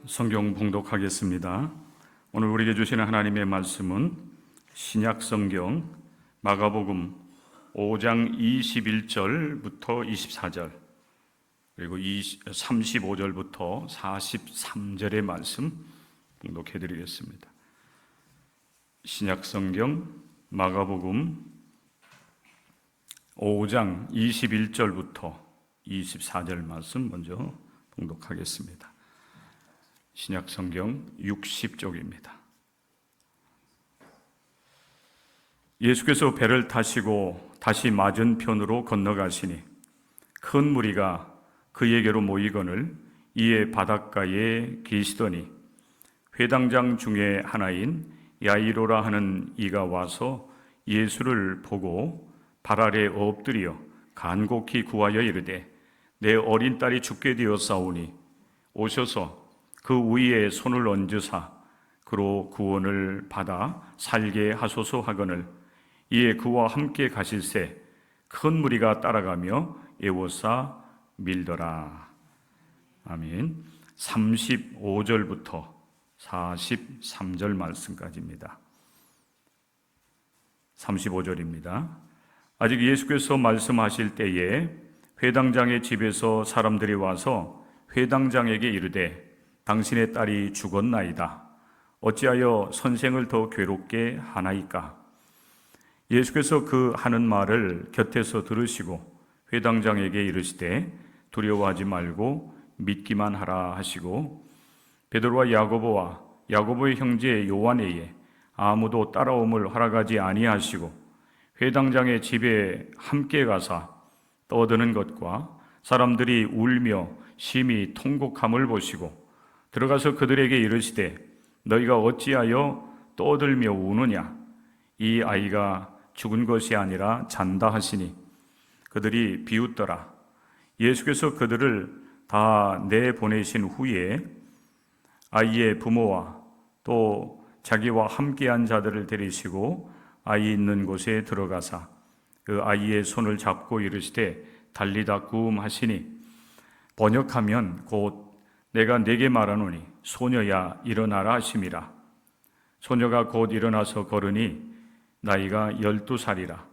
성경 봉독하겠습니다. 오늘 우리에게 주시는 하나님의 말씀은 신약 성경 마가복음 5장 21절부터 24절 그리고 35절부터 43절의 말씀 봉독해 드리겠습니다. 신약 성경 마가복음 5장 21절부터 24절 말씀 먼저 봉독하겠습니다. 신약 성경 60쪽입니다. 예수께서 배를 타시고 다시 맞은편으로 건너가시니 큰 무리가 그에게로 모이거늘 이에 바닷가에 계시더니 회당장 중에 하나인 야이로라 하는 이가 와서 예수를 보고 발 아래 엎드려 간곡히 구하여 이르되 내 어린 딸이 죽게 되었사오니 오셔서 그 위에 손을 얹으사 그로 구원을 받아 살게 하소서 하거늘 이에 그와 함께 가실새 큰 무리가 따라가며 애워싸 밀더라. 아멘. 35절부터 43절 말씀까지입니다. 35절입니다. 아직 예수께서 말씀하실 때에 회당장의 집에서 사람들이 와서 회당장에게 이르되 당신의 딸이 죽었나이다. 어찌하여 선생을 더 괴롭게 하나이까? 예수께서 그 하는 말을 곁에서 들으시고 회당장에게 이르시되 두려워하지 말고 믿기만 하라 하시고 베드로와 야고보와 야고보의 형제 요한에게 아무도 따라옴을 허락하지 아니하시고 회당장의 집에 함께 가사 떠드는 것과 사람들이 울며 심히 통곡함을 보시고 들어가서 그들에게 이르시되 너희가 어찌하여 떠들며 우느냐? 이 아이가 죽은 것이 아니라 잔다 하시니 그들이 비웃더라. 예수께서 그들을 다 내보내신 후에 아이의 부모와 또 자기와 함께한 자들을 데리시고 아이 있는 곳에 들어가사 그 아이의 손을 잡고 이르시되 달리다 쿰 하시니 번역하면 곧 내가 네게 말하노니 소녀야 일어나라 하심이라. 소녀가 곧 일어나서 걸으니 나이가 12살이라.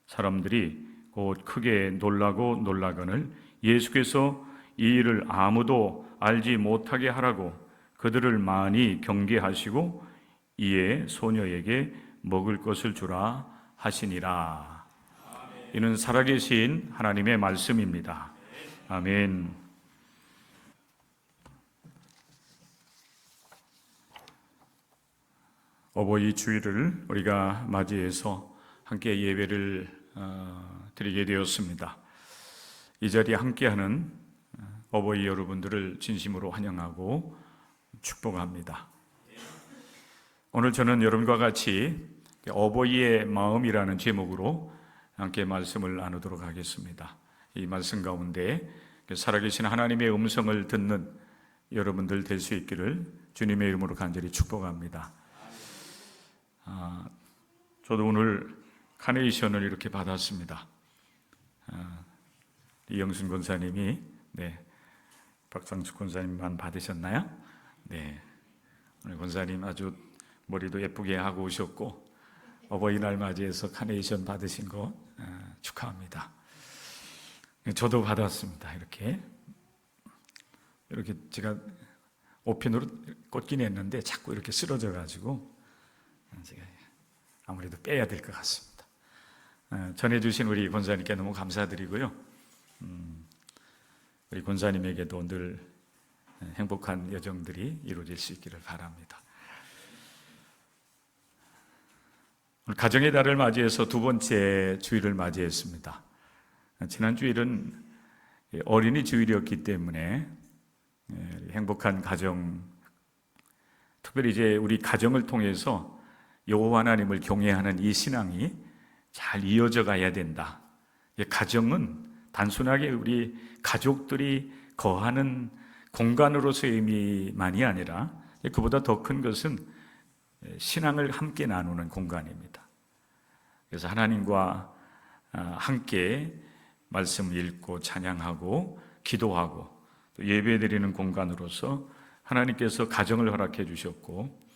사람들이 곧 크게 놀라고 놀라거늘 예수께서 이 일을 아무도 알지 못하게 하라고 그들을 많이 경계하시고 이에 소녀에게 먹을 것을 주라 하시니라. 이는 살아계신 하나님의 말씀입니다. 아멘. 어버이 주일을 우리가 맞이해서 함께 예배를 드리게 되었습니다. 이 자리에 함께하는 어버이 여러분들을 진심으로 환영하고 축복합니다. 오늘 저는 여러분과 같이 어버이의 마음이라는 제목으로 함께 말씀을 나누도록 하겠습니다. 이 말씀 가운데 살아계신 하나님의 음성을 듣는 여러분들 될 수 있기를 주님의 이름으로 간절히 축복합니다. 저도 오늘 카네이션을 이렇게 받았습니다. 이영순 권사님이, 박상숙 권사님만 받으셨나요? 네. 오늘 권사님 아주 머리도 예쁘게 하고 오셨고, 어버이날 맞이해서 카네이션 받으신 거 축하합니다. 저도 받았습니다. 이렇게 제가 오핀으로 꽂긴 했는데 자꾸 이렇게 쓰러져가지고 제가 아무래도 빼야 될 것 같습니다. 전해주신 우리 권사님께 너무 감사드리고요. 우리 권사님에게도 늘 행복한 여정들이 이루어질 수 있기를 바랍니다. 오늘 가정의 달을 맞이해서 두 번째 주일을 맞이했습니다. 지난 주일은 어린이 주일이었기 때문에 행복한 가정, 특별히 이제 우리 가정을 통해서 여호와 하나님을 경외하는 이 신앙이 잘 이어져 가야 된다. 가정은 단순하게 우리 가족들이 거하는 공간으로서의 의미만이 아니라 그보다 더 큰 것은 신앙을 함께 나누는 공간입니다. 그래서 하나님과 함께 말씀을 읽고 찬양하고 기도하고 또 예배드리는 공간으로서 하나님께서 가정을 허락해 주셨고,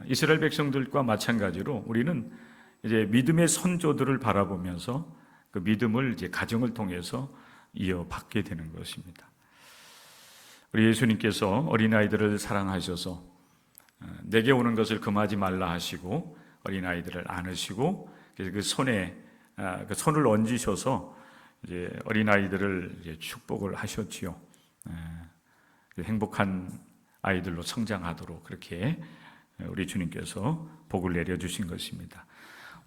이스라엘 백성들과 마찬가지로 우리는 이제 믿음의 선조들을 바라보면서 그 믿음을 이제 가정을 통해서 이어받게 되는 것입니다. 우리 예수님께서 어린아이들을 사랑하셔서 내게 오는 것을 금하지 말라 하시고 어린아이들을 안으시고 그 손에 그 손을 얹으셔서 이제 어린아이들을 이제 축복을 하셨지요. 행복한 아이들로 성장하도록 그렇게 우리 주님께서 복을 내려주신 것입니다.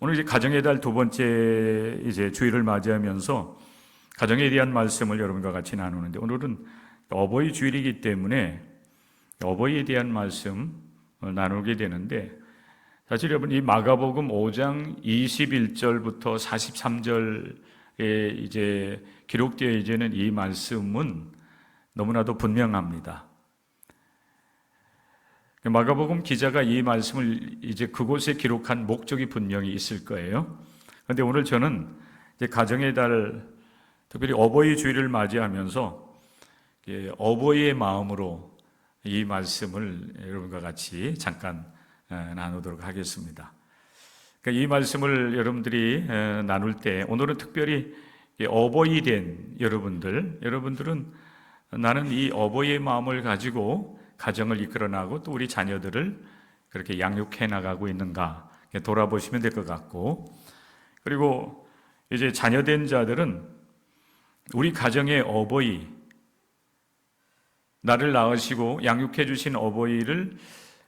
오늘 이제 가정의 달 두 번째 이제 주일을 맞이하면서 가정에 대한 말씀을 여러분과 같이 나누는데, 오늘은 어버이 주일이기 때문에 어버이에 대한 말씀 나누게 되는데, 사실 여러분 이 마가복음 5장 21절부터 43절에 이제 기록되어 있는 이 말씀은 너무나도 분명합니다. 마가복음 기자가 이 말씀을 이제 그곳에 기록한 목적이 분명히 있을 거예요. 그런데 오늘 저는 이제 가정의 달, 특별히 어버이 주일을 맞이하면서 어버이의 마음으로 이 말씀을 여러분과 같이 잠깐 나누도록 하겠습니다. 그러니까 이 말씀을 여러분들이 나눌 때, 오늘은 특별히 어버이 된 여러분들은 나는 이 어버이의 마음을 가지고 가정을 이끌어나가고 또 우리 자녀들을 그렇게 양육해 나가고 있는가 돌아보시면 될 것 같고, 그리고 이제 자녀된 자들은 우리 가정의 어버이, 나를 낳으시고 양육해 주신 어버이를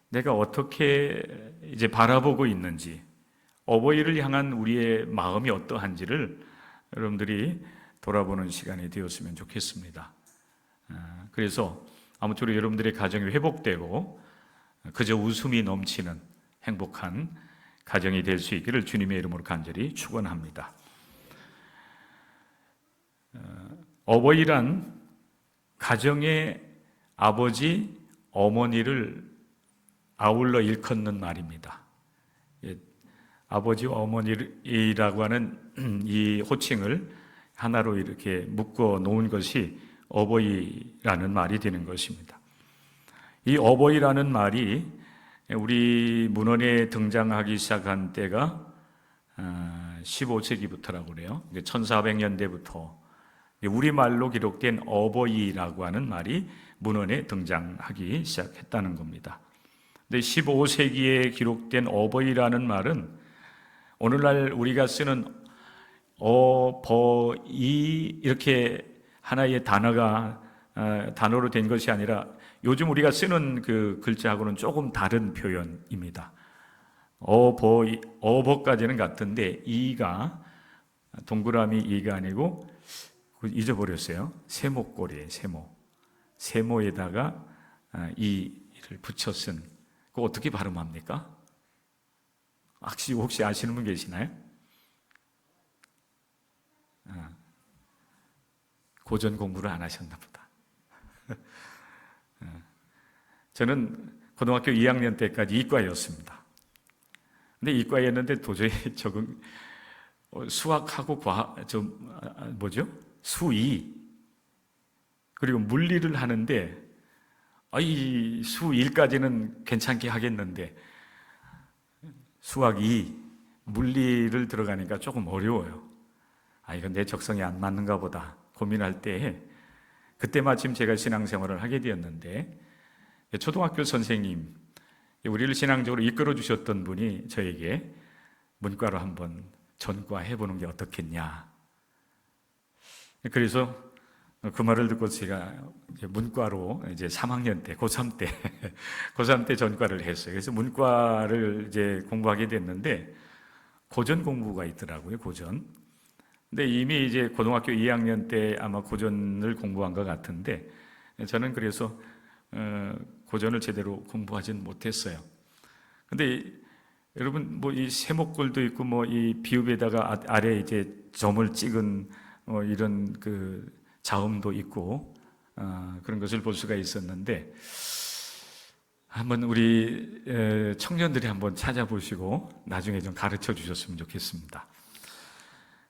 내가 어떻게 이제 바라보고 있는지, 어버이를 향한 우리의 마음이 어떠한지를 여러분들이 돌아보는 시간이 되었으면 좋겠습니다. 그래서 아무쪼록 여러분들의 가정이 회복되고 그저 웃음이 넘치는 행복한 가정이 될 수 있기를 주님의 이름으로 간절히 축원합니다. 어버이란 가정의 아버지, 어머니를 아울러 일컫는 말입니다. 아버지, 어머니라고 하는 이 호칭을 하나로 이렇게 묶어 놓은 것이 어버이라는 말이 되는 것입니다. 이 어버이라는 말이 우리 문헌에 등장하기 시작한 때가 15세기부터라고 그래요. 1400년대부터 우리말로 기록된 어버이라고 하는 말이 문헌에 등장하기 시작했다는 겁니다. 근데 15세기에 기록된 어버이라는 말은 오늘날 우리가 쓰는 어버이 이렇게 하나의 단어로 된 것이 아니라 요즘 우리가 쓰는 그 글자하고는 조금 다른 표현입니다. 어버이, 어버까지는 같은데 이가 동그라미 이가 아니고 잊어버렸어요. 세모꼴이에요. 세모에다가 이를 붙여 쓴. 그거 어떻게 발음합니까? 혹시 아시는 분 계시나요? 고전 공부를 안 하셨나 보다. 저는 고등학교 2학년 때까지 이과였습니다. 근데 이과였는데 도저히 수학하고 수이 그리고 물리를 하는데 이 수1까지는 괜찮게 하겠는데 수학 2, 물리를 들어가니까 조금 어려워요. 이건 내 적성에 안 맞는가 보다 고민할 때, 그때 마침 제가 신앙생활을 하게 되었는데 초등학교 선생님, 우리를 신앙적으로 이끌어 주셨던 분이 저에게 문과로 한번 전과해보는 게 어떻겠냐. 그래서 그 말을 듣고 제가 문과로 이제 3학년 때, 고3 때 전과를 했어요. 그래서 문과를 이제 공부하게 됐는데 고전 공부가 있더라고요, 고전. 근데 이미 이제 고등학교 2학년 때 아마 고전을 공부한 것 같은데 저는 그래서 고전을 제대로 공부하진 못했어요. 근데 여러분 이 세목골도 있고 이 비읍에다가 아래 이제 점을 찍은 이런 그 자음도 있고 그런 것을 볼 수가 있었는데 한번 우리 청년들이 한번 찾아보시고 나중에 좀 가르쳐 주셨으면 좋겠습니다.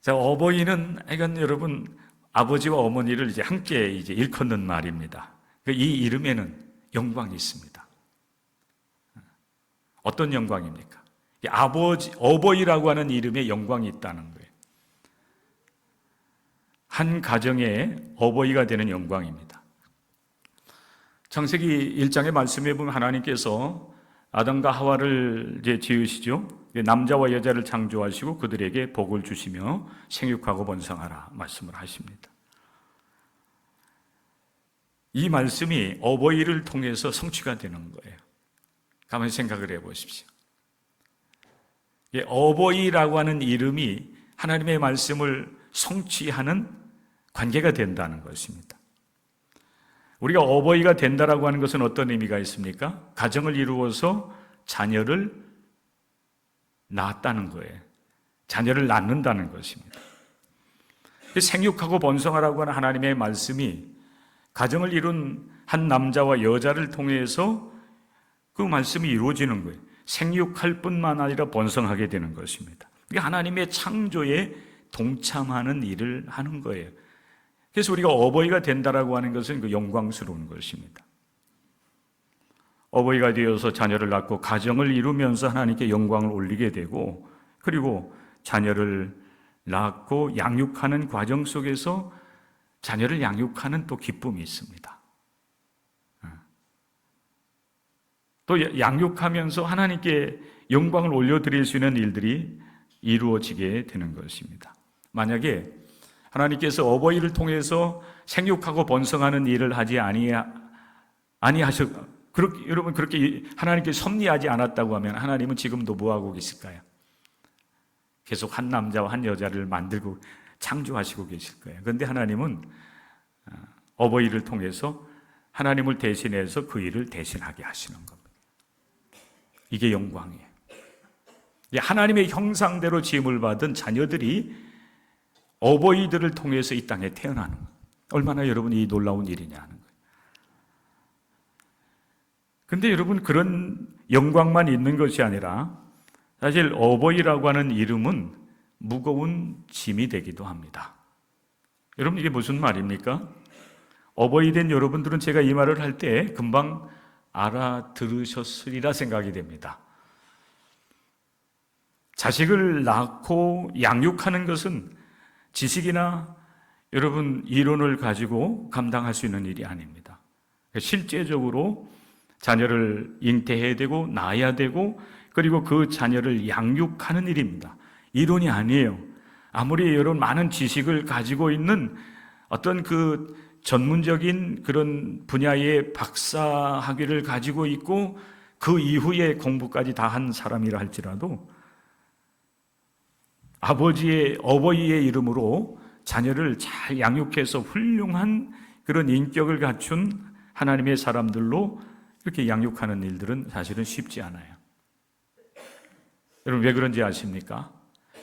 자, 어버이는 이건 여러분 아버지와 어머니를 이제 함께 이제 일컫는 말입니다. 이 이름에는 영광이 있습니다. 어떤 영광입니까? 어버이라고 하는 이름에 영광이 있다는 거예요. 한 가정의 어버이가 되는 영광입니다. 창세기 1장의 말씀에 보면 하나님께서 아담과 하와를 이제 지으시죠. 남자와 여자를 창조하시고 그들에게 복을 주시며 생육하고 번성하라 말씀을 하십니다. 이 말씀이 어버이를 통해서 성취가 되는 거예요. 가만히 생각을 해보십시오. 어버이라고 하는 이름이 하나님의 말씀을 성취하는 관계가 된다는 것입니다. 우리가 어버이가 된다라고 하는 것은 어떤 의미가 있습니까? 가정을 이루어서 자녀를 낳았다는 거예요. 자녀를 낳는다는 것입니다. 생육하고 번성하라고 하는 하나님의 말씀이 가정을 이룬 한 남자와 여자를 통해서 그 말씀이 이루어지는 거예요. 생육할 뿐만 아니라 번성하게 되는 것입니다. 이게 하나님의 창조에 동참하는 일을 하는 거예요. 그래서 우리가 어버이가 된다라고 하는 것은 그 영광스러운 것입니다. 어버이가 되어서 자녀를 낳고 가정을 이루면서 하나님께 영광을 올리게 되고, 그리고 자녀를 낳고 양육하는 과정 속에서 자녀를 양육하는 또 기쁨이 있습니다. 또 양육하면서 하나님께 영광을 올려드릴 수 있는 일들이 이루어지게 되는 것입니다. 만약에 하나님께서 어버이를 통해서 생육하고 번성하는 일을 하지 여러분 그렇게 하나님께 섭리하지 않았다고 하면 하나님은 지금도 뭐하고 계실까요? 계속 한 남자와 한 여자를 만들고 창조하시고 계실 거예요. 그런데 하나님은 어버이를 통해서 하나님을 대신해서 그 일을 대신하게 하시는 겁니다. 이게 영광이에요. 하나님의 형상대로 지음을 받은 자녀들이 어버이들을 통해서 이 땅에 태어나는 거예요. 얼마나 여러분이 놀라운 일이냐 하는 거예요. 그런데 여러분, 그런 영광만 있는 것이 아니라 사실 어버이라고 하는 이름은 무거운 짐이 되기도 합니다. 여러분, 이게 무슨 말입니까? 어버이 된 여러분들은 제가 이 말을 할 때 금방 알아들으셨으리라 생각이 됩니다. 자식을 낳고 양육하는 것은 지식이나 여러분 이론을 가지고 감당할 수 있는 일이 아닙니다. 실제적으로 자녀를 잉태해야 되고 낳아야 되고, 그리고 그 자녀를 양육하는 일입니다. 이론이 아니에요. 아무리 여러분 많은 지식을 가지고 있는 어떤 그 전문적인 그런 분야의 박사 학위를 가지고 있고 그 이후에 공부까지 다 한 사람이라 할지라도 어버이의 이름으로 자녀를 잘 양육해서 훌륭한 그런 인격을 갖춘 하나님의 사람들로 이렇게 양육하는 일들은 사실은 쉽지 않아요. 여러분, 왜 그런지 아십니까?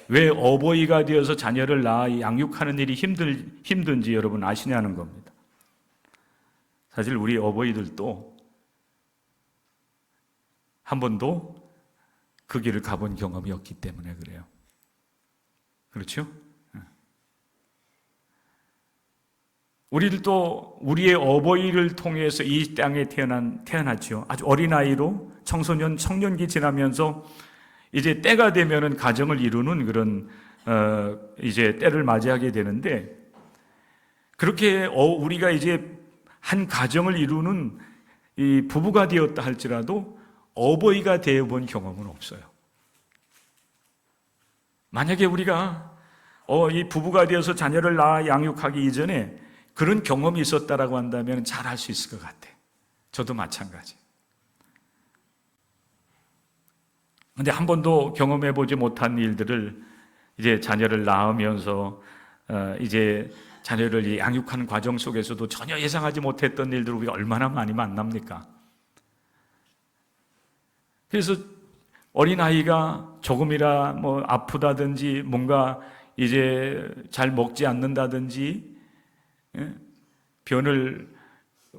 왜 어버이가 되어서 자녀를 낳아 양육하는 일이 힘든지 여러분 아시냐는 겁니다. 사실 우리 어버이들도 한 번도 그 길을 가본 경험이 없기 때문에 그래요. 그렇죠? 우리들도 우리의 어버이를 통해서 이 땅에 태어났죠. 아주 어린아이로 청년기 지나면서 이제 때가 되면은 가정을 이루는 그런 이제 때를 맞이하게 되는데, 그렇게 우리가 이제 한 가정을 이루는 이 부부가 되었다 할지라도 어버이가 되어본 경험은 없어요. 만약에 우리가 이 부부가 되어서 자녀를 낳아 양육하기 이전에 그런 경험이 있었다라고 한다면 잘 할 수 있을 것 같아. 저도 마찬가지. 근데 한 번도 경험해 보지 못한 일들을 이제 자녀를 낳으면서 이제 자녀를 양육하는 과정 속에서도 전혀 예상하지 못했던 일들을 우리가 얼마나 많이 만납니까? 그래서 어린아이가 조금이라 뭐 아프다든지 뭔가 이제 잘 먹지 않는다든지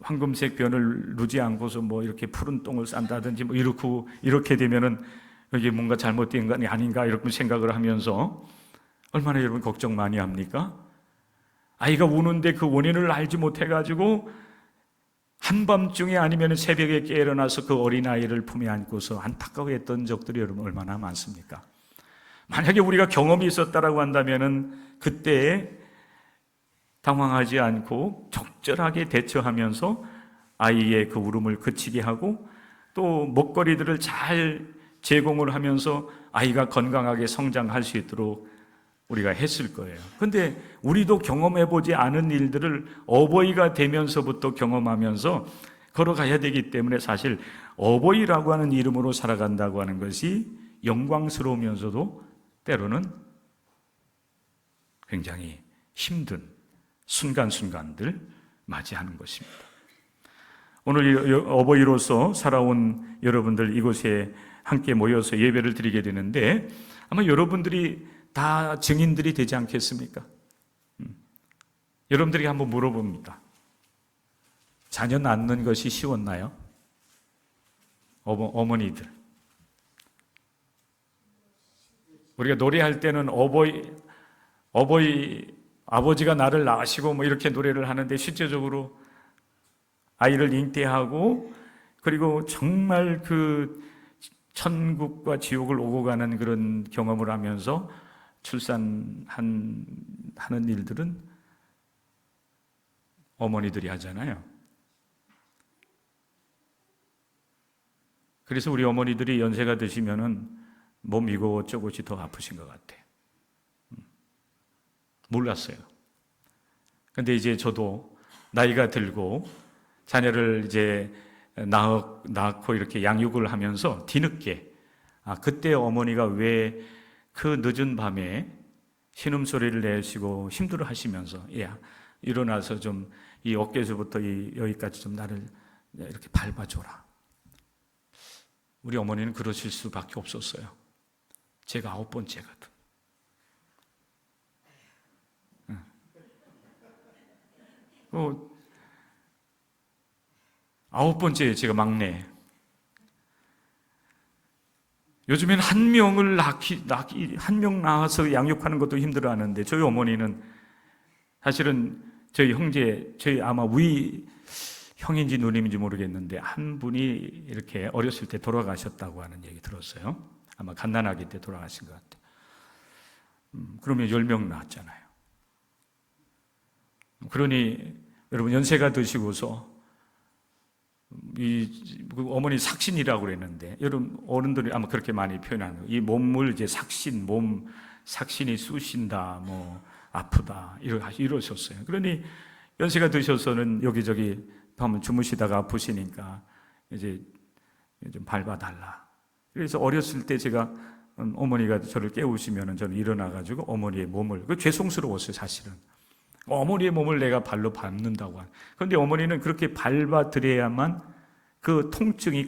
황금색 변을 누지 않고서 뭐 이렇게 푸른 똥을 싼다든지 뭐 이렇게 되면은 이게 뭔가 잘못된 거 아닌가 이렇게 생각을 하면서 얼마나 여러분 걱정 많이 합니까? 아이가 우는데 그 원인을 알지 못해가지고 한밤중에 아니면 새벽에 깨어나서 그 어린아이를 품에 안고서 안타까워했던 적들이 여러분 얼마나 많습니까? 만약에 우리가 경험이 있었다라고 한다면은 그때에 당황하지 않고 적절하게 대처하면서 아이의 그 울음을 그치게 하고 또 먹거리들을 잘 제공을 하면서 아이가 건강하게 성장할 수 있도록 우리가 했을 거예요. 근데 우리도 경험해보지 않은 일들을 어버이가 되면서부터 경험하면서 걸어가야 되기 때문에 사실 어버이라고 하는 이름으로 살아간다고 하는 것이 영광스러우면서도 때로는 굉장히 힘든 순간순간들 맞이하는 것입니다. 오늘 어버이로서 살아온 여러분들 이곳에 함께 모여서 예배를 드리게 되는데 아마 여러분들이 다 증인들이 되지 않겠습니까? 여러분들에게 한번 물어봅니다. 자녀 낳는 것이 쉬웠나요? 어머니들. 우리가 노래할 때는 아버지가 나를 낳으시고 뭐 이렇게 노래를 하는데 실제적으로 아이를 잉태하고 그리고 정말 그 천국과 지옥을 오고 가는 그런 경험을 하면서 출산하는 일들은 어머니들이 하잖아요. 그래서 우리 어머니들이 연세가 드시면은 몸 이곳저곳이 더 아프신 것 같아요. 몰랐어요. 근데 이제 저도 나이가 들고 자녀를 이제 낳고 이렇게 양육을 하면서 뒤늦게 그때 어머니가 왜 그 늦은 밤에 신음소리를 내시고 힘들어 하시면서 야 일어나서 좀 이 어깨에서부터 여기까지 좀 나를 이렇게 밟아줘라. 우리 어머니는 그러실 수밖에 없었어요. 제가 9번째거든. 어, 9번째 제가 막내. 요즘엔 한 명을 한 명 낳아서 양육하는 것도 힘들어하는데 저희 어머니는 사실은 저희 형제, 저희 아마 위 형인지 누님인지 모르겠는데 한 분이 이렇게 어렸을 때 돌아가셨다고 하는 얘기 들었어요. 아마 갓난아기 때 돌아가신 것 같아요. 그러면 10명 낳았잖아요. 그러니 여러분 연세가 드시고서 어머니 삭신이라고 그랬는데 여러분 어른들이 아마 그렇게 많이 표현하는 거예요. 이 몸을 이제 몸 삭신이 쑤신다, 뭐 아프다 이러셨어요. 그러니 연세가 드셔서는 여기저기 한번 주무시다가 아프시니까 이제 좀 밟아달라. 그래서 어렸을 때 제가 어머니가 저를 깨우시면은 저는 일어나가지고 어머니의 몸을 죄송스러웠어요 사실은. 어머니의 몸을 내가 발로 밟는다고 하는. 그런데 어머니는 그렇게 밟아드려야만 그 통증이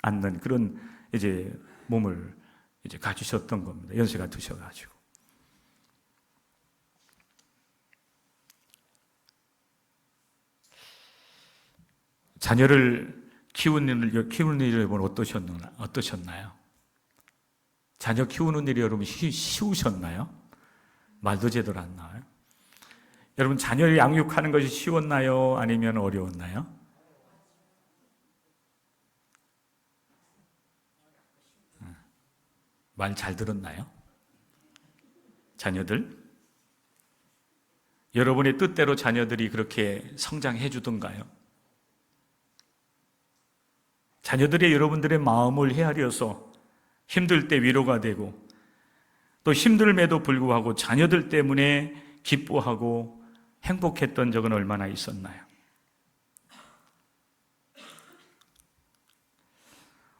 않는 그런 이제 몸을 이제 가지셨던 겁니다. 연세가 드셔가지고. 자녀를 키우는 일이 여러분 어떠셨나요? 자녀 키우는 일이 여러분 쉬우셨나요? 말도 제대로 안 나와요. 여러분 자녀를 양육하는 것이 쉬웠나요? 아니면 어려웠나요? 말 잘 들었나요? 자녀들? 여러분의 뜻대로 자녀들이 그렇게 성장해 주던가요? 자녀들이 여러분들의 마음을 헤아려서 힘들 때 위로가 되고 또 힘듦에도 불구하고 자녀들 때문에 기뻐하고 행복했던 적은 얼마나 있었나요?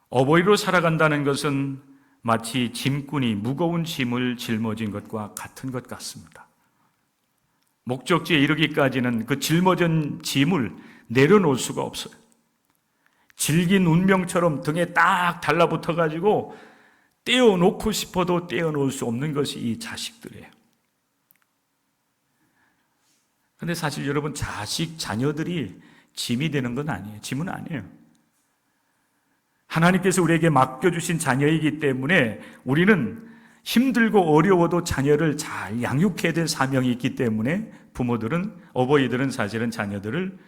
어버이로 살아간다는 것은 마치 짐꾼이 무거운 짐을 짊어진 것과 같은 것 같습니다. 목적지에 이르기까지는 그 짊어진 짐을 내려놓을 수가 없어요. 질긴 운명처럼 등에 딱 달라붙어가지고 떼어놓고 싶어도 떼어놓을 수 없는 것이 이 자식들이에요. 그런데 사실 여러분 자녀들이 짐이 되는 건 아니에요. 짐은 아니에요. 하나님께서 우리에게 맡겨주신 자녀이기 때문에 우리는 힘들고 어려워도 자녀를 잘 양육해야 될 사명이 있기 때문에 부모들은, 어버이들은 사실은 자녀들을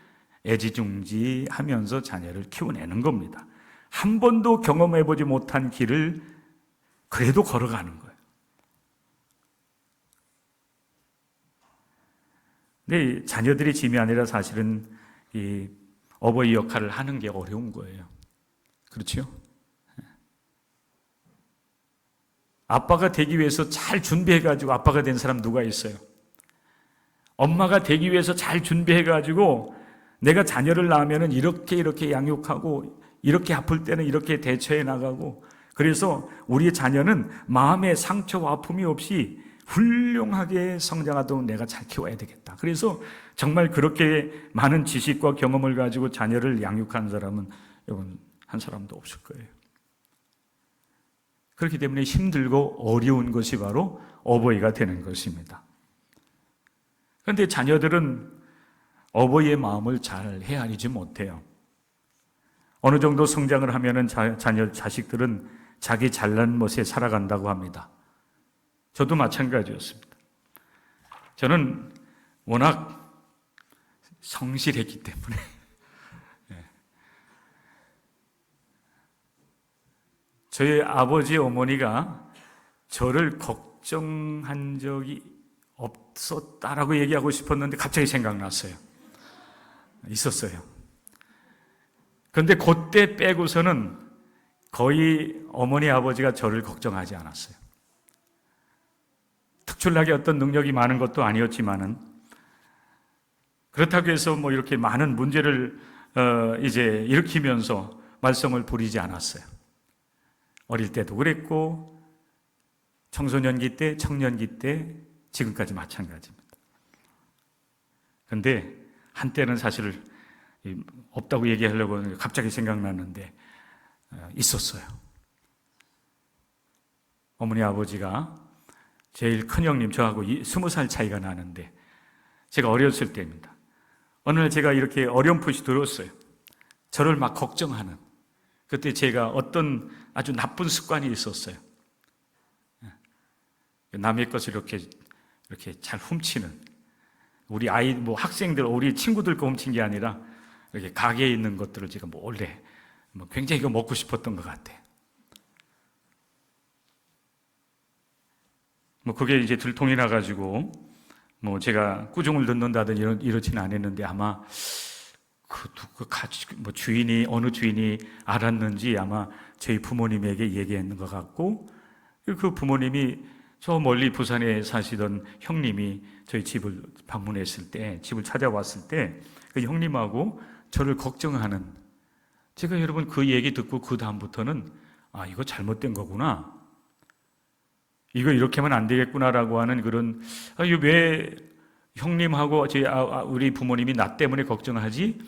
애지중지하면서 자녀를 키워내는 겁니다. 한 번도 경험해보지 못한 길을 그래도 걸어가는 거예요. 근데 자녀들이 짐이 아니라 사실은 이 어버이 역할을 하는 게 어려운 거예요. 그렇죠? 아빠가 되기 위해서 잘 준비해가지고 아빠가 된 사람 누가 있어요? 엄마가 되기 위해서 잘 준비해가지고 내가 자녀를 낳으면 이렇게 양육하고 이렇게 아플 때는 이렇게 대처해 나가고, 그래서 우리의 자녀는 마음의 상처와 아픔이 없이 훌륭하게 성장하도록 내가 잘 키워야 되겠다. 그래서 정말 그렇게 많은 지식과 경험을 가지고 자녀를 양육한 사람은 여러분 한 사람도 없을 거예요. 그렇기 때문에 힘들고 어려운 것이 바로 어버이가 되는 것입니다. 그런데 자녀들은 어버이의 마음을 잘 헤아리지 못해요. 어느 정도 성장을 하면은 자식들은 자기 잘난 멋에 살아간다고 합니다. 저도 마찬가지였습니다. 저는 워낙 성실했기 때문에 저희 아버지 어머니가 저를 걱정한 적이 없었다라고 얘기하고 싶었는데 갑자기 생각났어요. 있었어요. 그런데 그때 빼고서는 거의 어머니 아버지가 저를 걱정하지 않았어요. 특출나게 어떤 능력이 많은 것도 아니었지만은, 그렇다고 해서 뭐 이렇게 많은 문제를 이제 일으키면서 말썽을 부리지 않았어요. 어릴 때도 그랬고 청소년기 때, 청년기 때, 지금까지 마찬가지입니다. 그런데 한때는 사실 없다고 얘기하려고 하는데 갑자기 생각났는데 있었어요. 어머니 아버지가 제일 큰 형님, 저하고 20살 차이가 나는데 제가 어렸을 때입니다. 어느 날 제가 이렇게 어렴풋이 들었어요. 저를 막 걱정하는, 그때 제가 어떤 아주 나쁜 습관이 있었어요. 남의 것을 이렇게 잘 훔치는, 우리 아이, 뭐 학생들, 우리 친구들 거 훔친 게 아니라 이렇게 가게에 있는 것들을 제가 몰래 굉장히 이거 먹고 싶었던 것 같아요. 그게 이제 들통이 나가지고 제가 꾸중을 듣는다든지 이러지는 않았는데, 아마 주인이, 어느 주인이 알았는지 아마 저희 부모님에게 얘기했는 것 같고, 그 부모님이 저 멀리 부산에 사시던 형님이 저희 집을 방문했을 때, 집을 찾아왔을 때 그 형님하고 저를 걱정하는, 제가 여러분 그 얘기 듣고 그 다음부터는 이거 잘못된 거구나, 이거 이렇게 하면 안 되겠구나라고 하는 그런, 왜 형님하고 우리 부모님이 나 때문에 걱정하지?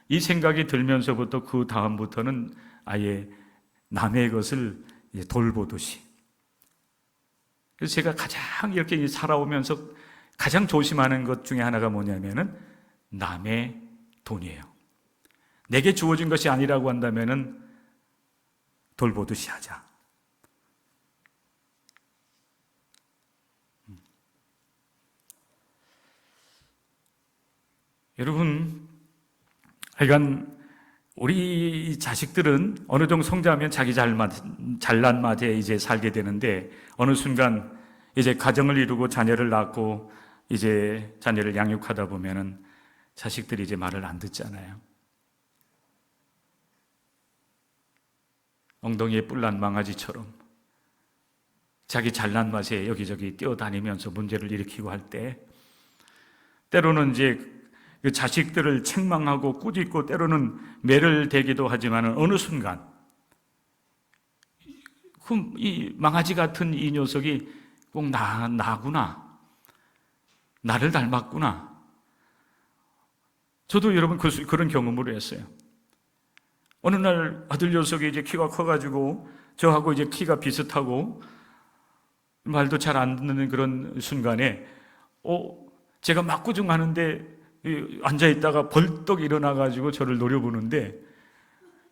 이 생각이 들면서부터 그 다음부터는 아예 남의 것을 돌보듯이. 그래서 제가 가장 이렇게 살아오면서 가장 조심하는 것 중에 하나가 뭐냐면은 남의 돈이에요. 내게 주어진 것이 아니라고 한다면은 돌보듯이 하자. 여러분, 하여간 우리 자식들은 어느 정도 성장하면 자기 잘난 맛에 이제 살게 되는데, 어느 순간 이제 가정을 이루고 자녀를 낳고 이제 자녀를 양육하다 보면은 자식들이 이제 말을 안 듣잖아요. 엉덩이에 뿔난 망아지처럼 자기 잘난 맛에 여기저기 뛰어다니면서 문제를 일으키고 할 때, 때로는 이제 그 자식들을 책망하고 꾸짖고 때로는 매를 대기도 하지만 어느 순간 이 망아지 같은 이 녀석이 꼭 나구나, 나를 닮았구나. 저도 여러분 그런 경험을 했어요. 어느 날 아들 녀석이 이제 키가 커가지고 저하고 이제 키가 비슷하고 말도 잘 안 듣는 그런 순간에 제가 막 꾸중하는데 앉아있다가 벌떡 일어나가지고 저를 노려보는데,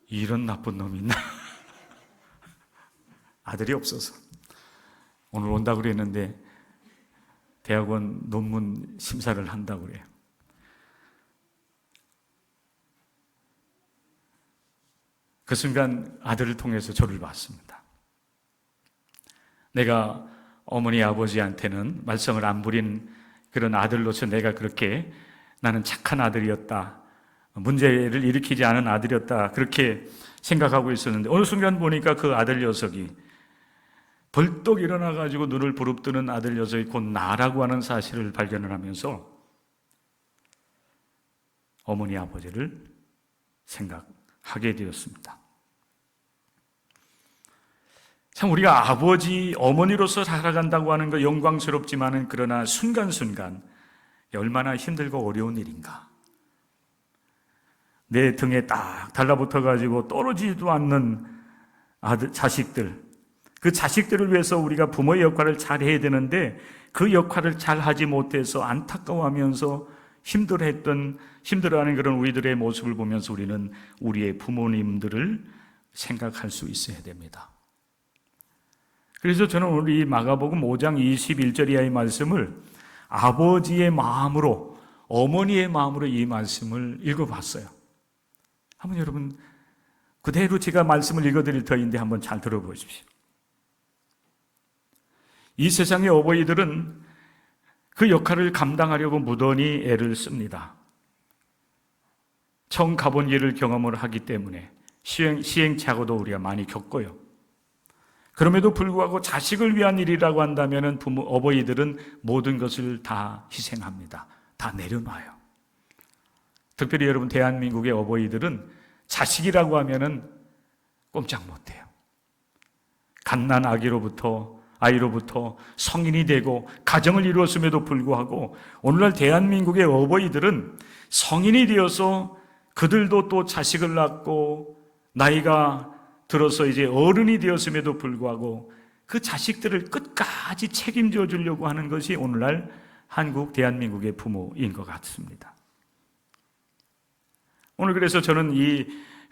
이런 나쁜 놈이 있나? 아들이 없어서 오늘 온다고 그랬는데 대학원 논문 심사를 한다고 그래요. 그 순간 아들을 통해서 저를 봤습니다. 내가 어머니 아버지한테는 말썽을 안 부린 그런 아들로서 내가 그렇게 나는 착한 아들이었다, 문제를 일으키지 않은 아들이었다, 그렇게 생각하고 있었는데 어느 순간 보니까 그 아들 녀석이 벌떡 일어나가지고 눈을 부릅뜨는 아들 녀석이 곧 나라고 하는 사실을 발견을 하면서 어머니 아버지를 생각하게 되었습니다. 참 우리가 아버지, 어머니로서 살아간다고 하는 거 영광스럽지만은 그러나 순간순간 얼마나 힘들고 어려운 일인가. 내 등에 딱 달라붙어가지고 떨어지지도 않는 자식들, 그 자식들을 위해서 우리가 부모의 역할을 잘 해야 되는데 그 역할을 잘 하지 못해서 안타까워하면서 힘들어하는 그런 우리들의 모습을 보면서 우리는 우리의 부모님들을 생각할 수 있어야 됩니다. 그래서 저는 오늘 이 마가복음 5장 21절 이하의 말씀을 아버지의 마음으로, 어머니의 마음으로 이 말씀을 읽어봤어요. 한번 여러분 그대로 제가 말씀을 읽어드릴 터인데 한번 잘 들어보십시오. 이 세상의 어버이들은 그 역할을 감당하려고 무던히 애를 씁니다. 처음 가본 일을 경험을 하기 때문에 시행착오도 우리가 많이 겪어요. 그럼에도 불구하고 자식을 위한 일이라고 한다면 어버이들은 모든 것을 다 희생합니다. 다 내려놔요. 특별히 여러분 대한민국의 어버이들은 자식이라고 하면은 꼼짝 못해요. 갓난 아이로부터 성인이 되고 가정을 이루었음에도 불구하고 오늘날 대한민국의 어버이들은 성인이 되어서 그들도 또 자식을 낳고 나이가 들어서 이제 어른이 되었음에도 불구하고 그 자식들을 끝까지 책임져 주려고 하는 것이 오늘날 한국 대한민국의 부모인 것 같습니다. 오늘 그래서 저는 이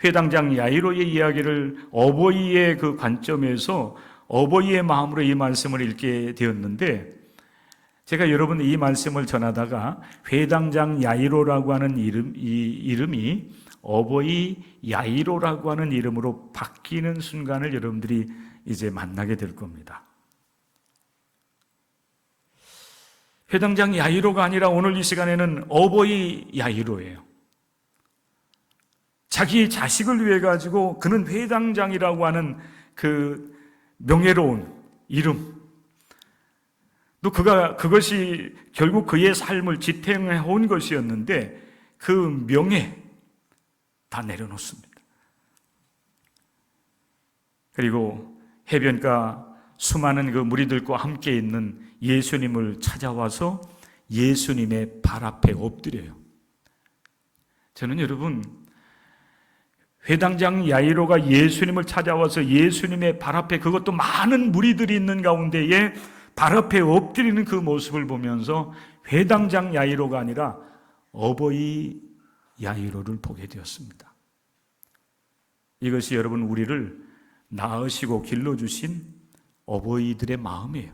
회당장 야이로의 이야기를 어버이의 그 관점에서 어버이의 마음으로 이 말씀을 읽게 되었는데 제가 여러분 이 말씀을 전하다가 회당장 야이로라고 하는 이름이 어버이 야이로라고 하는 이름으로 바뀌는 순간을 여러분들이 이제 만나게 될 겁니다. 회당장 야이로가 아니라 오늘 이 시간에는 어버이 야이로예요. 자기 자식을 위해 가지고 그는 회당장이라고 하는 그 명예로운 이름, 또 그것이 결국 그의 삶을 지탱해 온 것이었는데 그 명예 다 내려놓습니다. 그리고 해변가 수많은 그 무리들과 함께 있는 예수님을 찾아와서 예수님의 발 앞에 엎드려요. 저는 여러분 회당장 야이로가 예수님을 찾아와서 예수님의 발 앞에, 그것도 많은 무리들이 있는 가운데에 발 앞에 엎드리는 그 모습을 보면서 회당장 야이로가 아니라 어버이 야이로를 보게 되었습니다. 이것이 여러분 우리를 낳으시고 길러주신 어버이들의 마음이에요.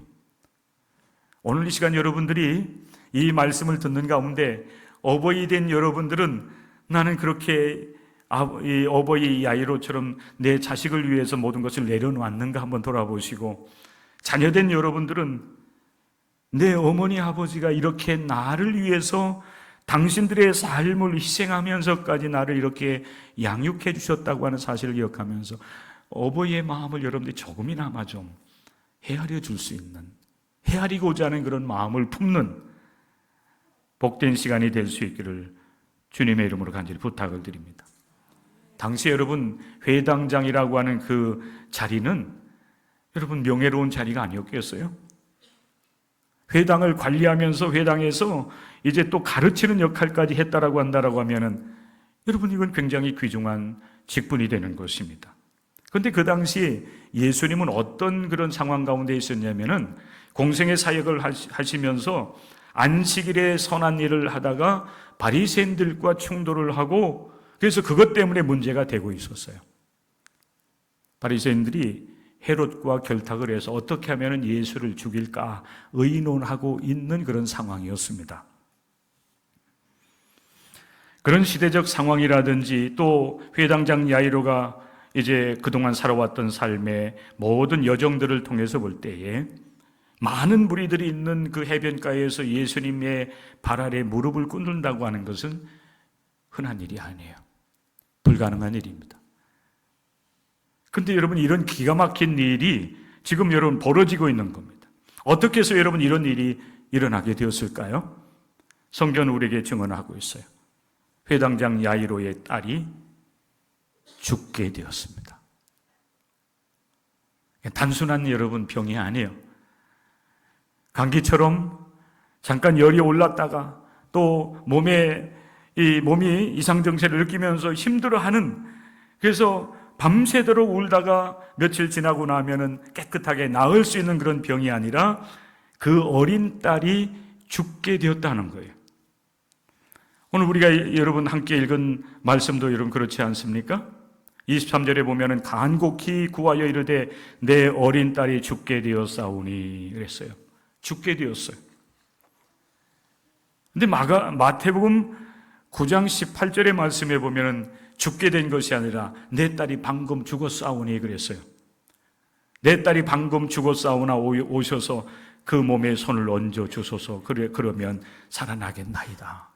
오늘 이 시간 여러분들이 이 말씀을 듣는 가운데 어버이 된 여러분들은 나는 그렇게 이 어버이 야이로처럼 내 자식을 위해서 모든 것을 내려놓았는가 한번 돌아보시고, 자녀된 여러분들은 내 어머니 아버지가 이렇게 나를 위해서 당신들의 삶을 희생하면서까지 나를 이렇게 양육해 주셨다고 하는 사실을 기억하면서 어버이의 마음을 여러분들이 조금이나마 좀 헤아려 줄 수 있는, 헤아리고자 하는 그런 마음을 품는 복된 시간이 될 수 있기를 주님의 이름으로 간절히 부탁을 드립니다. 당시 여러분 회당장이라고 하는 그 자리는 여러분 명예로운 자리가 아니었겠어요? 회당을 관리하면서 회당에서 이제 또 가르치는 역할까지 했다라고 한다라고 하면은 여러분 이건 굉장히 귀중한 직분이 되는 것입니다. 그런데 그 당시 예수님은 어떤 그런 상황 가운데 있었냐면은 공생의 사역을 하시면서 안식일에 선한 일을 하다가 바리새인들과 충돌을 하고, 그래서 그것 때문에 문제가 되고 있었어요. 바리새인들이 헤롯과 결탁을 해서 어떻게 하면 예수를 죽일까 의논하고 있는 그런 상황이었습니다. 그런 시대적 상황이라든지 또 회당장 야이로가 이제 그동안 살아왔던 삶의 모든 여정들을 통해서 볼 때에 많은 무리들이 있는 그 해변가에서 예수님의 발 아래 무릎을 꿇는다고 하는 것은 흔한 일이 아니에요. 불가능한 일입니다. 그런데 여러분, 이런 기가 막힌 일이 지금 여러분 벌어지고 있는 겁니다. 어떻게 해서 여러분 이런 일이 일어나게 되었을까요? 성경은 우리에게 증언하고 있어요. 회당장 야이로의 딸이 죽게 되었습니다. 단순한 여러분 병이 아니에요. 감기처럼 잠깐 열이 올랐다가 또 몸이 이상 증세를 느끼면서 힘들어하는, 그래서 밤새도록 울다가 며칠 지나고 나면은 깨끗하게 나을 수 있는 그런 병이 아니라 그 어린 딸이 죽게 되었다는 거예요. 오늘 우리가 여러분 함께 읽은 말씀도 여러분 그렇지 않습니까? 23절에 보면은 간곡히 구하여 이르되 내 어린 딸이 죽게 되었사오니 그랬어요. 죽게 되었어요. 근데 마태복음 9장 18절의 말씀에 보면은 죽게 된 것이 아니라 내 딸이 방금 죽었사오니 그랬어요. 내 딸이 방금 죽었사오나 오셔서 그 몸에 손을 얹어 주소서. 그러면 살아나겠나이다.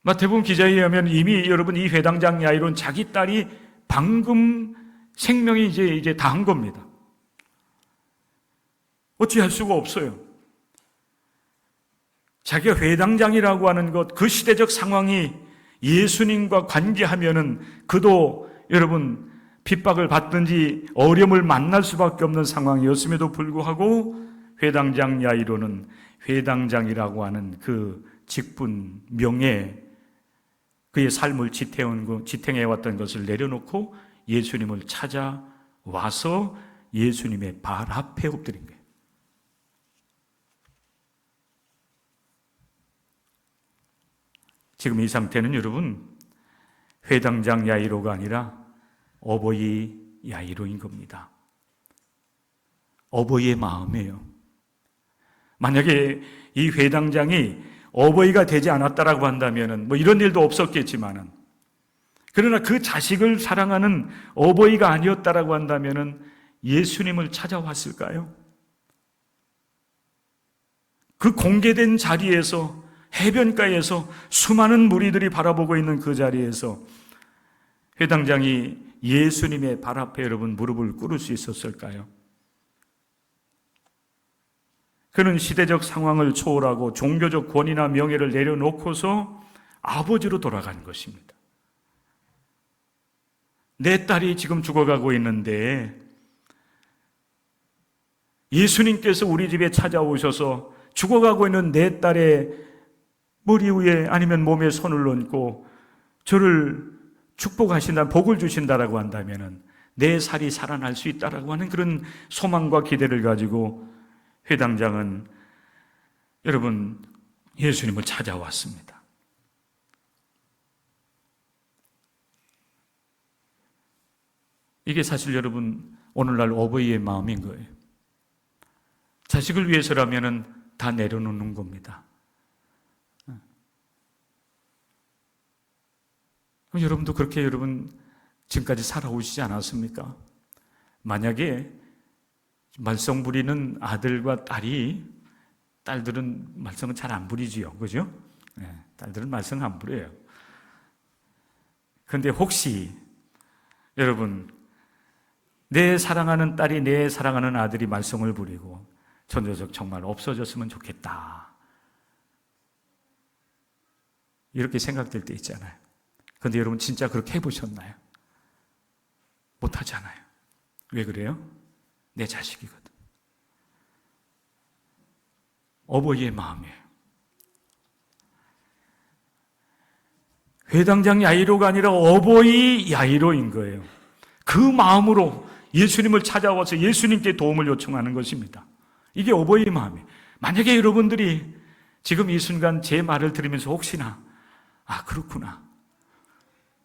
마태복음 기자에 의하면 이미 여러분 이 회당장 야이로는 자기 딸이 방금 생명이 이제 다 한 겁니다. 어찌할 수가 없어요. 자기가 회당장이라고 하는 것, 그 시대적 상황이 예수님과 관계하면은 그도 여러분 핍박을 받든지 어려움을 만날 수밖에 없는 상황이었음에도 불구하고 회당장 야이로는 회당장이라고 하는 그 직분, 명예, 그의 삶을 지탱해왔던 것을 내려놓고 예수님을 찾아와서 예수님의 발 앞에 엎드린 거예요. 지금 이 상태는 여러분 회당장 야이로가 아니라 어버이 야이로인 겁니다. 어버이의 마음이에요. 만약에 이 회당장이 어버이가 되지 않았다라고 한다면은 뭐 이런 일도 없었겠지만은, 그러나 그 자식을 사랑하는 어버이가 아니었다라고 한다면은 예수님을 찾아왔을까요? 그 공개된 자리에서, 해변가에서 수많은 무리들이 바라보고 있는 그 자리에서 회당장이 예수님의 발 앞에 여러분 무릎을 꿇을 수 있었을까요? 그는 시대적 상황을 초월하고 종교적 권위나 명예를 내려놓고서 아버지로 돌아간 것입니다. 내 딸이 지금 죽어가고 있는데 예수님께서 우리 집에 찾아오셔서 죽어가고 있는 내 딸의 머리 위에 아니면 몸에 손을 얹고 저를 축복하신다, 복을 주신다라고 한다면은 내 살이 살아날 수 있다라고 하는 그런 소망과 기대를 가지고 회당장은 여러분 예수님을 찾아왔습니다. 이게 사실 여러분 오늘날 어버이의 마음인 거예요. 자식을 위해서라면은 다 내려놓는 겁니다. 여러분도 그렇게 여러분 지금까지 살아오시지 않았습니까? 만약에 말썽 부리는 아들과 딸들은 말썽은 잘 안 부리지요. 그죠? 네, 딸들은 말썽 안 부려요. 그런데 혹시 여러분 내 사랑하는 딸이 내 사랑하는 아들이 말썽을 부리고 저 녀석 정말 없어졌으면 좋겠다, 이렇게 생각될 때 있잖아요. 그런데 여러분 진짜 그렇게 해보셨나요? 못하잖아요. 왜 그래요? 내 자식이거든. 어버이의 마음이에요. 회당장 야이로가 아니라 어버이 야이로인 거예요. 그 마음으로 예수님을 찾아와서 예수님께 도움을 요청하는 것입니다. 이게 어버이의 마음이에요. 만약에 여러분들이 지금 이 순간 제 말을 들으면서 혹시나 그렇구나,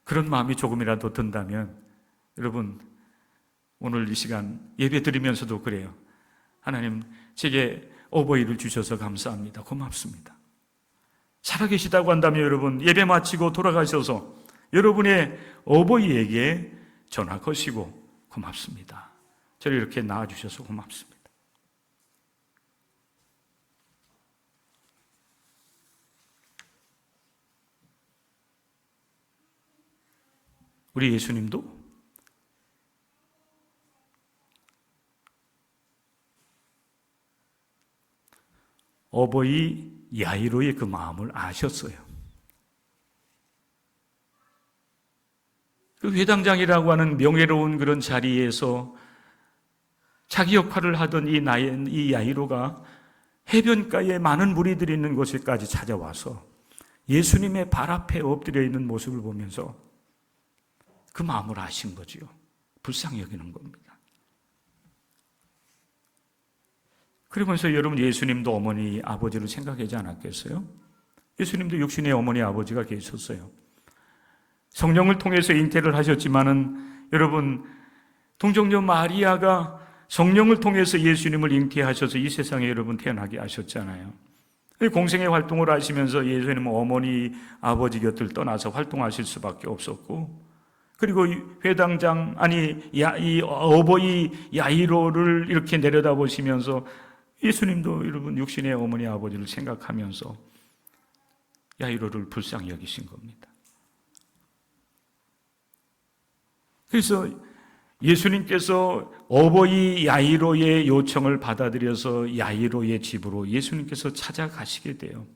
그런 마음이 조금이라도 든다면 여러분, 오늘 이 시간 예배 드리면서도 그래요. 하나님, 제게 어버이를 주셔서 감사합니다. 고맙습니다. 살아계시다고 한다면 여러분, 예배 마치고 돌아가셔서 여러분의 어버이에게 전화 거시고 고맙습니다. 저를 이렇게 낳아주셔서 고맙습니다. 우리 예수님도 어버이 야이로의 그 마음을 아셨어요. 그 회당장이라고 하는 명예로운 그런 자리에서 자기 역할을 하던 이 야이로가 해변가에 많은 무리들이 있는 곳에까지 찾아와서 예수님의 발 앞에 엎드려 있는 모습을 보면서 그 마음을 아신 거지요. 불쌍히 여기는 겁니다. 그러면서 여러분, 예수님도 어머니 아버지를 생각하지 않았겠어요? 예수님도 육신의 어머니 아버지가 계셨어요. 성령을 통해서 잉태를 하셨지만은 여러분, 동정녀 마리아가 성령을 통해서 예수님을 잉태하셔서 이 세상에 여러분 태어나게 하셨잖아요. 공생의 활동을 하시면서 예수님은 어머니 아버지 곁을 떠나서 활동하실 수밖에 없었고, 그리고 회당장, 이 어버이 야이로를 이렇게 내려다보시면서 예수님도 여러분 육신의 어머니 아버지를 생각하면서 야이로를 불쌍히 여기신 겁니다. 그래서 예수님께서 어버이 야이로의 요청을 받아들여서 야이로의 집으로 예수님께서 찾아가시게 돼요.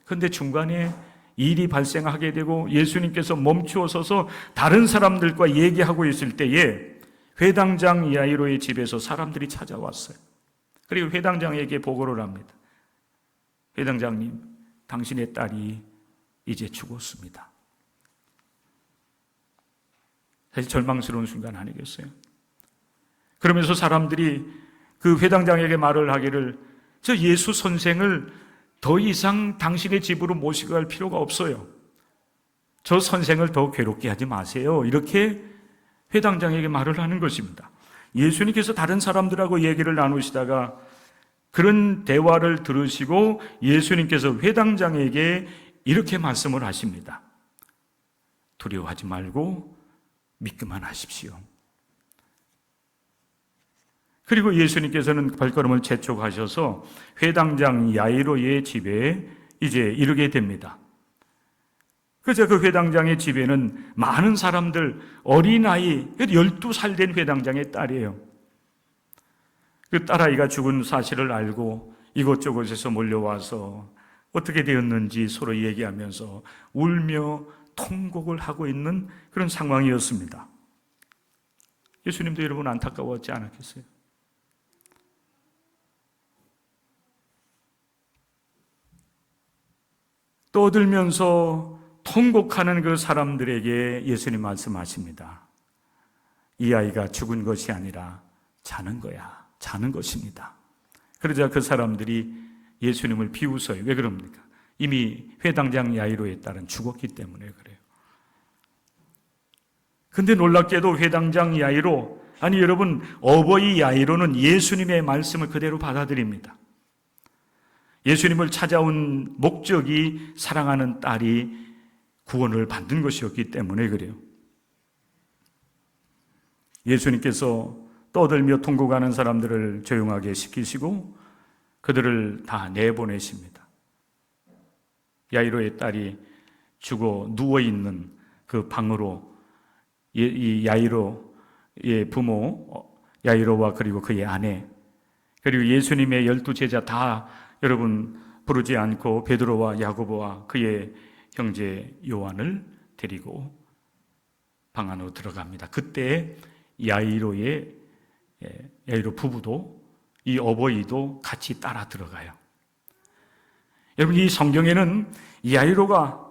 그런데 중간에 일이 발생하게 되고 예수님께서 멈추어 서서 다른 사람들과 얘기하고 있을 때에 회당장 야이로의 집에서 사람들이 찾아왔어요. 그리고 회당장에게 보고를 합니다. 회당장님, 당신의 딸이 이제 죽었습니다. 사실 절망스러운 순간 아니겠어요? 그러면서 사람들이 그 회당장에게 말을 하기를, 저 예수 선생을 더 이상 당신의 집으로 모시고 갈 필요가 없어요. 저 선생을 더 괴롭게 하지 마세요. 이렇게 회당장에게 말을 하는 것입니다. 예수님께서 다른 사람들하고 얘기를 나누시다가 그런 대화를 들으시고 예수님께서 회당장에게 이렇게 말씀을 하십니다. 두려워하지 말고 믿기만 하십시오. 그리고 예수님께서는 발걸음을 재촉하셔서 회당장 야이로의 집에 이제 이르게 됩니다. 그래서 그 회당장의 집에는 많은 사람들, 어린아이, 12살 된 회당장의 딸이에요. 그 딸아이가 죽은 사실을 알고 이곳저곳에서 몰려와서 어떻게 되었는지 서로 얘기하면서 울며 통곡을 하고 있는 그런 상황이었습니다. 예수님도 여러분 안타까웠지 않았겠어요? 떠들면서 통곡하는 그 사람들에게 예수님 말씀하십니다. 이 아이가 죽은 것이 아니라 자는 거야. 자는 것입니다. 그러자 그 사람들이 예수님을 비웃어요. 왜 그럽니까? 이미 회당장 야이로의 딸은 죽었기 때문에 그래요. 근데 놀랍게도 회당장 야이로, 여러분, 어버이 야이로는 예수님의 말씀을 그대로 받아들입니다. 예수님을 찾아온 목적이 사랑하는 딸이 구원을 받는 것이었기 때문에 그래요. 예수님께서 떠들며 통곡하는 사람들을 조용하게 시키시고 그들을 다 내보내십니다. 야이로의 딸이 죽어 누워있는 그 방으로 이 야이로의 부모 야이로와 그리고 그의 아내 그리고 예수님의 12제자 다 여러분 부르지 않고 베드로와 야고보와 그의 형제 요한을 데리고 방 안으로 들어갑니다. 그때 야이로 부부도 이 어버이도 같이 따라 들어가요. 여러분, 이 성경에는 야이로가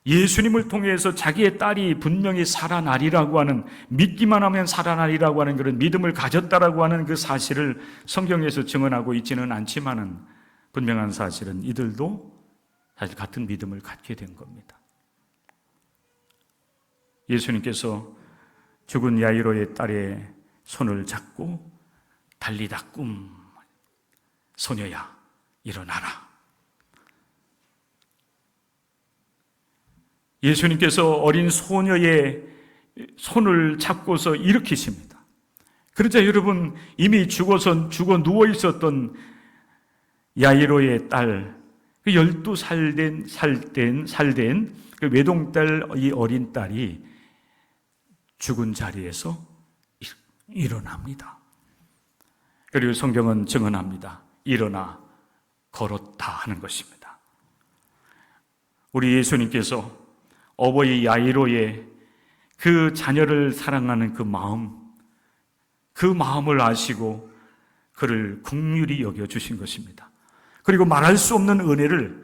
예수님을 통해서 자기의 딸이 분명히 살아나리라고 하는, 믿기만 하면 살아나리라고 하는 그런 믿음을 가졌다라고 하는 그 사실을 성경에서 증언하고 있지는 않지만은 분명한 사실은 이들도 사실 같은 믿음을 갖게 된 겁니다. 예수님께서 죽은 야이로의 딸의 손을 잡고 달리다 꿈, 소녀야 일어나라. 예수님께서 어린 소녀의 손을 잡고서 일으키십니다. 그러자 여러분, 이미 죽어 누워 있었던 야이로의 딸, 그 12살 된 그 외동딸, 이 어린 딸이 죽은 자리에서 일어납니다. 그리고 성경은 증언합니다. 일어나 걸었다 하는 것입니다. 우리 예수님께서 어버이 야이로의 그 자녀를 사랑하는 그 마음을 아시고 그를 긍휼히 여겨주신 것입니다. 그리고 말할 수 없는 은혜를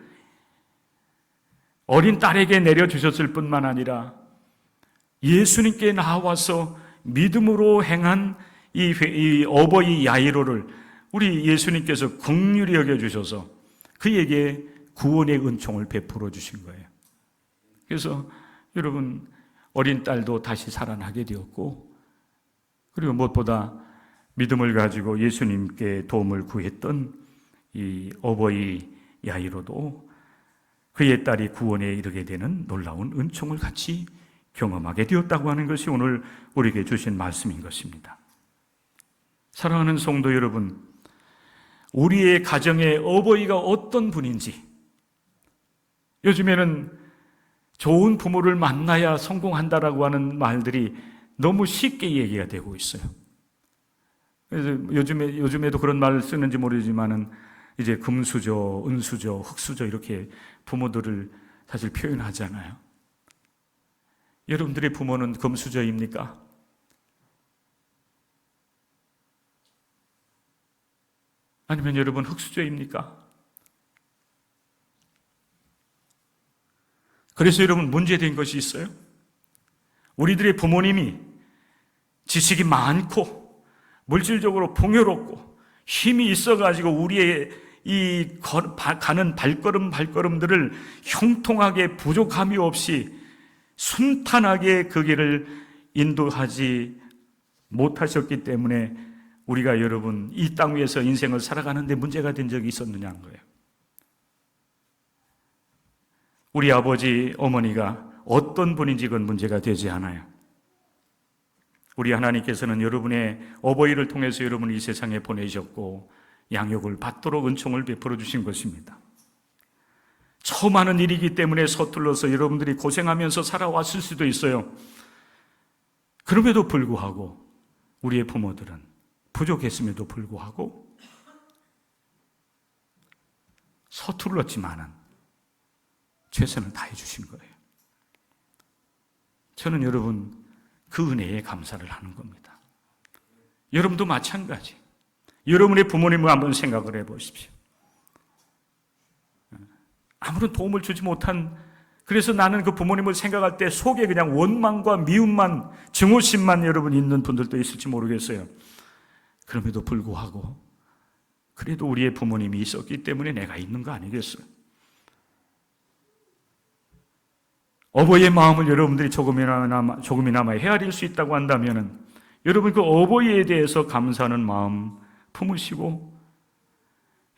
어린 딸에게 내려주셨을 뿐만 아니라 예수님께 나와서 믿음으로 행한 이 어버이 야이로를 우리 예수님께서 긍휼히 여겨주셔서 그에게 구원의 은총을 베풀어 주신 거예요. 그래서 여러분, 어린 딸도 다시 살아나게 되었고, 그리고 무엇보다 믿음을 가지고 예수님께 도움을 구했던 이 어버이 야이로도 그의 딸이 구원에 이르게 되는 놀라운 은총을 같이 경험하게 되었다고 하는 것이 오늘 우리에게 주신 말씀인 것입니다. 사랑하는 성도 여러분, 우리의 가정의 어버이가 어떤 분인지, 요즘에는 좋은 부모를 만나야 성공한다라고 하는 말들이 너무 쉽게 얘기가 되고 있어요. 그래서 요즘에도 그런 말을 쓰는지 모르지만은 이제 금수저, 은수저, 흙수저 이렇게 부모들을 사실 표현하잖아요. 여러분들의 부모는 금수저입니까? 아니면 여러분 흙수저입니까? 그래서 여러분 문제된 것이 있어요. 우리들의 부모님이 지식이 많고 물질적으로 풍요롭고 힘이 있어가지고 우리의 가는 발걸음들을 형통하게 부족함이 없이 순탄하게 그 길을 인도하지 못하셨기 때문에 우리가 여러분 이 땅 위에서 인생을 살아가는데 문제가 된 적이 있었느냐는 거예요. 우리 아버지, 어머니가 어떤 분인지 그건 문제가 되지 않아요. 우리 하나님께서는 여러분의 어버이를 통해서 여러분을 이 세상에 보내셨고 양육을 받도록 은총을 베풀어 주신 것입니다. 처음 하는 일이기 때문에 서툴러서 여러분들이 고생하면서 살아왔을 수도 있어요. 그럼에도 불구하고 우리의 부모들은 부족했음에도 불구하고 서툴렀지만은 최선을 다해 주신 거예요. 저는 여러분 그 은혜에 감사를 하는 겁니다. 여러분도 마찬가지. 여러분의 부모님을 한번 생각을 해보십시오. 아무런 도움을 주지 못한, 그래서 나는 그 부모님을 생각할 때 속에 그냥 원망과 미움만, 증오심만 여러분 있는 분들도 있을지 모르겠어요. 그럼에도 불구하고 그래도 우리의 부모님이 있었기 때문에 내가 있는 거 아니겠어요? 어버이의 마음을 여러분들이 조금이나마 헤아릴 수 있다고 한다면 여러분 그 어버이에 대해서 감사하는 마음 품으시고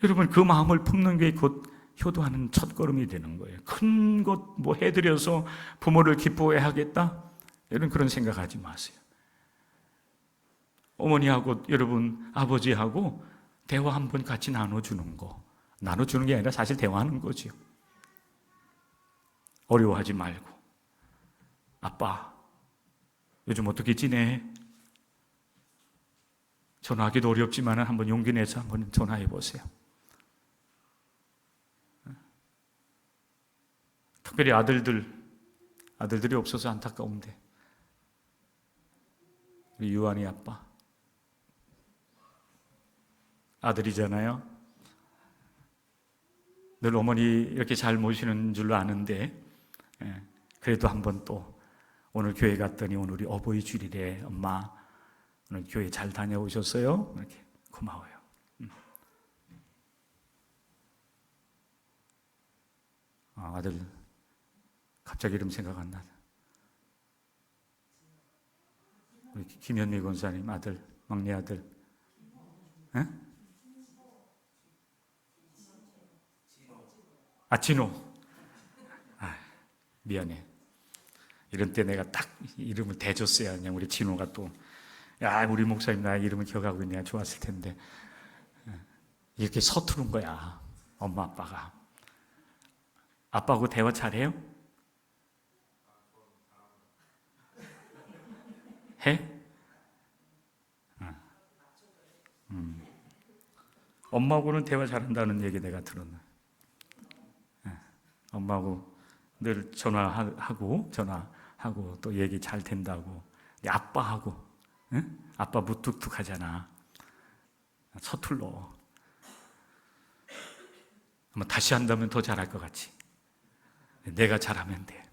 여러분 그 마음을 품는 게 곧 효도하는 첫걸음이 되는 거예요. 큰 것 뭐 해드려서 부모를 기쁘게 하겠다? 여러분 그런 생각하지 마세요. 어머니하고 여러분 아버지하고 대화 한번 같이 나눠주는 거. 나눠주는 게 아니라 사실 대화하는 거죠. 어려워하지 말고 아빠 요즘 어떻게 지내? 전화하기도 어렵지만 한번 용기 내서 한번 전화해 보세요. 특별히 아들들이 없어서 안타까운데 우리 유한이 아빠 아들이잖아요. 늘 어머니 이렇게 잘 모시는 줄로 아는데 그래도 한번 또 오늘 교회 갔더니 오늘 우리 어버이 주일에 엄마 오늘 교회 잘 다녀오셨어요? 이렇게 고마워요. 아들 갑자기 이름 생각 안 나네. 우리 김현미 권사님 아들, 막내 아들. 에? 진호. 미안해. 이런 때 내가 딱 이름을 대줬어야 그냥 우리 진호가 또, 야, 우리 목사님 나 이름을 기억하고 있냐 좋았을 텐데. 이렇게 서투른 거야, 엄마 아빠가. 아빠하고 대화 잘해요? 해? 엄마하고는 대화 잘한다는 얘기 내가 들었네. 엄마하고 늘 전화하고 또 얘기 잘 된다고. 아빠하고, 응? 아빠 무뚝뚝하잖아. 서툴러. 아마 다시 한다면 더 잘할 것 같지. 내가 잘하면 돼.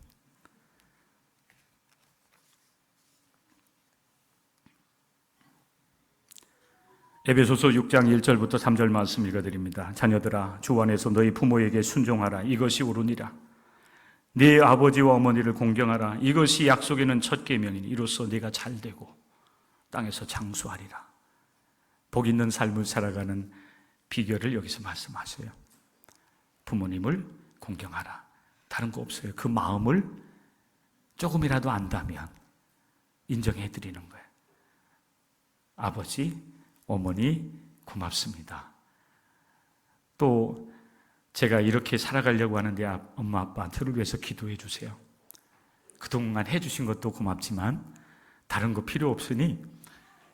에베소서 6장 1절부터 3절 말씀 읽어드립니다. 자녀들아, 주 안에서 너희 부모에게 순종하라. 이것이 옳으니라. 네 아버지와 어머니를 공경하라. 이것이 약속에는 첫 계명이니 이로써 네가 잘되고 땅에서 장수하리라. 복 있는 삶을 살아가는 비결을 여기서 말씀하세요. 부모님을 공경하라. 다른 거 없어요. 그 마음을 조금이라도 안다면 인정해 드리는 거예요. 아버지, 어머니 고맙습니다. 또 제가 이렇게 살아가려고 하는데 엄마 아빠 저를 위해서 기도해 주세요. 그동안 해 주신 것도 고맙지만 다른 거 필요 없으니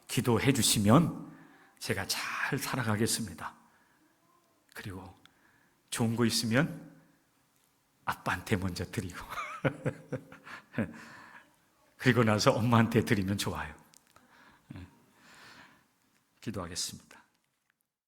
기도해 주시면 제가 잘 살아가겠습니다. 그리고 좋은 거 있으면 아빠한테 먼저 드리고 그리고 나서 엄마한테 드리면 좋아요. 기도하겠습니다.